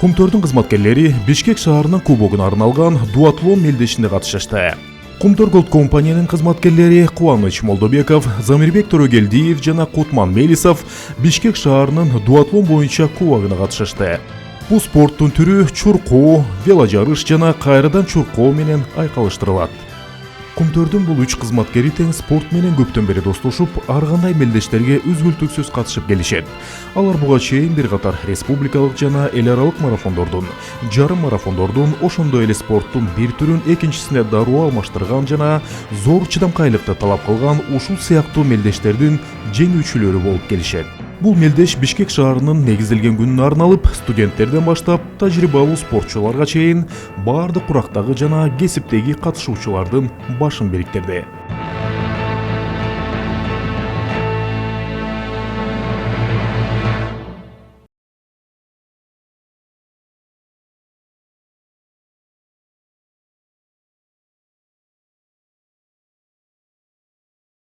Кумтөрдүн кызматкерлери Бишкек шаарынын кубогуна арналган дуатлон мелдешине катышышты. Кумтөр Голд компаниянын кызматкерлери Кубаныч Молдобеков, Замирбек Төрөгелдиев жана Кутман Мелисов Бишкек шаарынын дуатлон боюнча кубогуна катышышты. Бул спорттун түрү чуркоо, веложарыш жана кайрадан чуркоо менен айкалыштырылат. Кумтөрдүн бул 3 кызматкери тең спорт менен көптөн бери достошуп, ар кандай мелдештерге үзгүлтүксүз катышып келишет. Алар буга чейин бир катар республикалык жана эл аралык марафондордун, жарым марафондордун, ошондой эле спорттун бир түрүн экинчисине дароо алмаштырган жана зор чыдамкайлыкты талап кылган ушул сыяктуу мелдештердин жеңүүчүлөрү болуп келишет. Бул мелдеш Бишкек шаарынын негизделген күнүнө арналып, студенттерден баштап тажрыйбалуу спортчуларга чейин баардык курактагы жана кесиптеги катышуучулардын башын бириктирди.